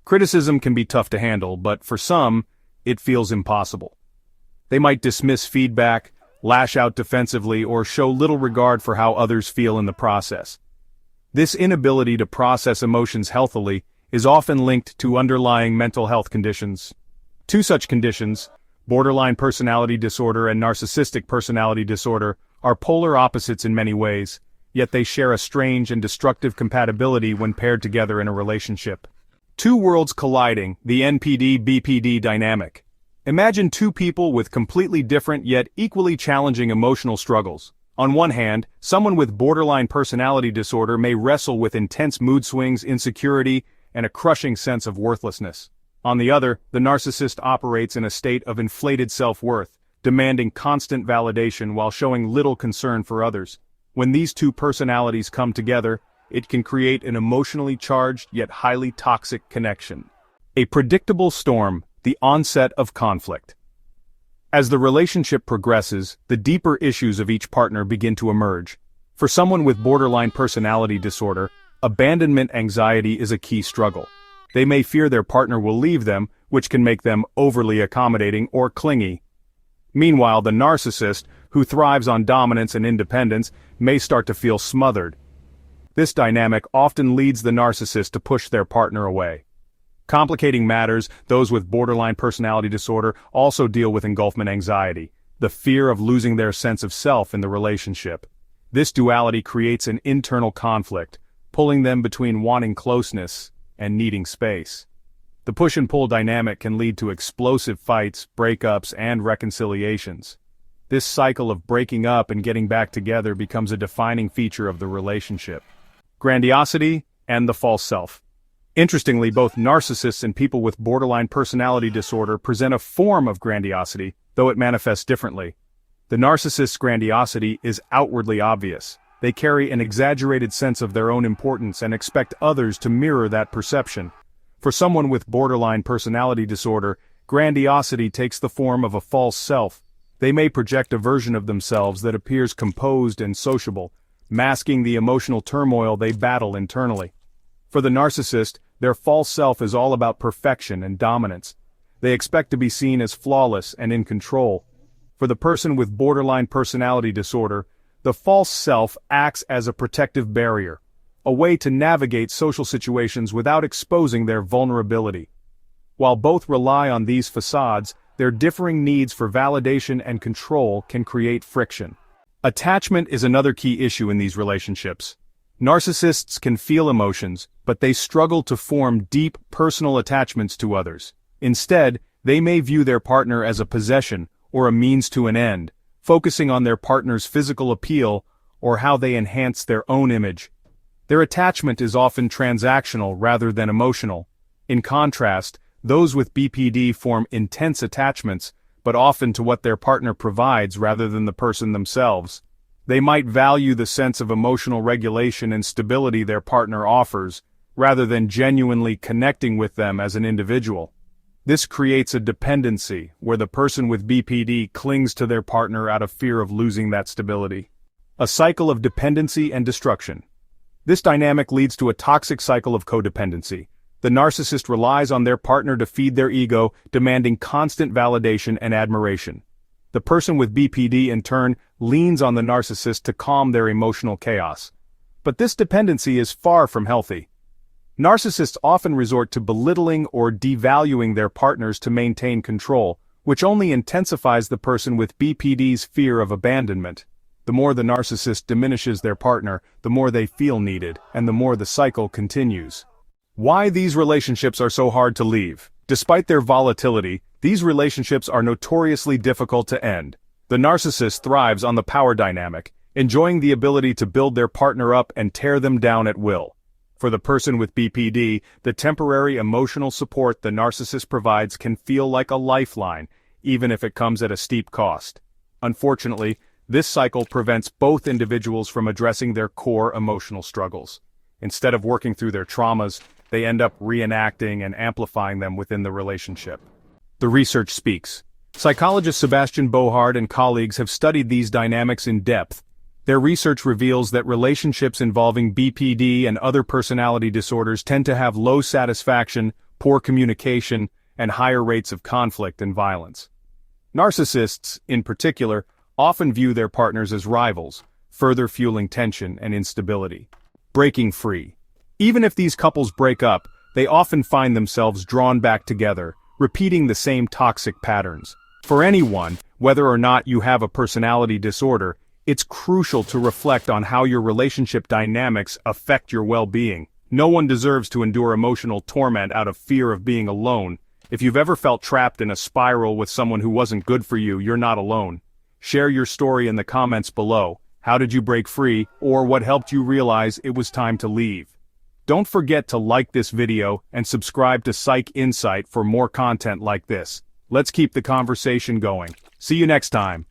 Criticism can be tough to handle, but for some, it feels impossible. They might dismiss feedback, lash out defensively, or show little regard for how others feel in the process. This inability to process emotions healthily is often linked to underlying mental health conditions. Two such conditions, borderline personality disorder and narcissistic personality disorder, are polar opposites in many ways, yet they share a strange and destructive compatibility when paired together in a relationship. Two worlds colliding, the NPD-BPD Dynamic. Imagine two people with completely different yet equally challenging emotional struggles. On one hand, someone with borderline personality disorder may wrestle with intense mood swings, insecurity, and a crushing sense of worthlessness. On the other, the narcissist operates in a state of inflated self-worth, demanding constant validation while showing little concern for others. When these two personalities come together, it can create an emotionally charged yet highly toxic connection. A predictable storm, the onset of conflict. As the relationship progresses, the deeper issues of each partner begin to emerge. For someone with borderline personality disorder, abandonment anxiety is a key struggle. They may fear their partner will leave them, which can make them overly accommodating or clingy. Meanwhile, the narcissist, who thrives on dominance and independence, may start to feel smothered. This dynamic often leads the narcissist to push their partner away. Complicating matters, those with borderline personality disorder also deal with engulfment anxiety, the fear of losing their sense of self in the relationship. This duality creates an internal conflict, pulling them between wanting closeness and needing space. The push and pull dynamic can lead to explosive fights, breakups, and reconciliations. This cycle of breaking up and getting back together becomes a defining feature of the relationship. Grandiosity and the false self. Interestingly, both narcissists and people with borderline personality disorder present a form of grandiosity, though it manifests differently. The narcissist's grandiosity is outwardly obvious. They carry an exaggerated sense of their own importance and expect others to mirror that perception. For someone with borderline personality disorder, grandiosity takes the form of a false self. They may project a version of themselves that appears composed and sociable, masking the emotional turmoil they battle internally. For the narcissist, their false self is all about perfection and dominance. They expect to be seen as flawless and in control. For the person with borderline personality disorder, the false self acts as a protective barrier, a way to navigate social situations without exposing their vulnerability. While both rely on these facades, their differing needs for validation and control can create friction. Attachment is another key issue in these relationships. Narcissists can feel emotions, but they struggle to form deep personal attachments to others. Instead, they may view their partner as a possession or a means to an end, focusing on their partner's physical appeal or how they enhance their own image. Their attachment is often transactional rather than emotional. In contrast, those with BPD form intense attachments, but often to what their partner provides rather than the person themselves. They might value the sense of emotional regulation and stability their partner offers, rather than genuinely connecting with them as an individual. This creates a dependency, where the person with BPD clings to their partner out of fear of losing that stability. A cycle of dependency and destruction. This dynamic leads to a toxic cycle of codependency. The narcissist relies on their partner to feed their ego, demanding constant validation and admiration. The person with BPD, in turn, leans on the narcissist to calm their emotional chaos. But this dependency is far from healthy. Narcissists often resort to belittling or devaluing their partners to maintain control, which only intensifies the person with BPD's fear of abandonment. The more the narcissist diminishes their partner, the more they feel needed, and the more the cycle continues. Why these relationships are so hard to leave? Despite their volatility, these relationships are notoriously difficult to end. The narcissist thrives on the power dynamic, enjoying the ability to build their partner up and tear them down at will. For the person with BPD, the temporary emotional support the narcissist provides can feel like a lifeline, even if it comes at a steep cost. Unfortunately, this cycle prevents both individuals from addressing their core emotional struggles. Instead of working through their traumas, they end up reenacting and amplifying them within the relationship. The research speaks. Psychologist Sebastian Bohard and colleagues have studied these dynamics in depth. Their research reveals that relationships involving BPD and other personality disorders tend to have low satisfaction, poor communication, and higher rates of conflict and violence. Narcissists, in particular, often view their partners as rivals, further fueling tension and instability. Breaking free. Even if these couples break up, they often find themselves drawn back together, repeating the same toxic patterns. For anyone, whether or not you have a personality disorder, it's crucial to reflect on how your relationship dynamics affect your well-being. No one deserves to endure emotional torment out of fear of being alone. If you've ever felt trapped in a spiral with someone who wasn't good for you, you're not alone. Share your story in the comments below. How did you break free, or what helped you realize it was time to leave? Don't forget to like this video and subscribe to Psych Insight for more content like this. Let's keep the conversation going. See you next time.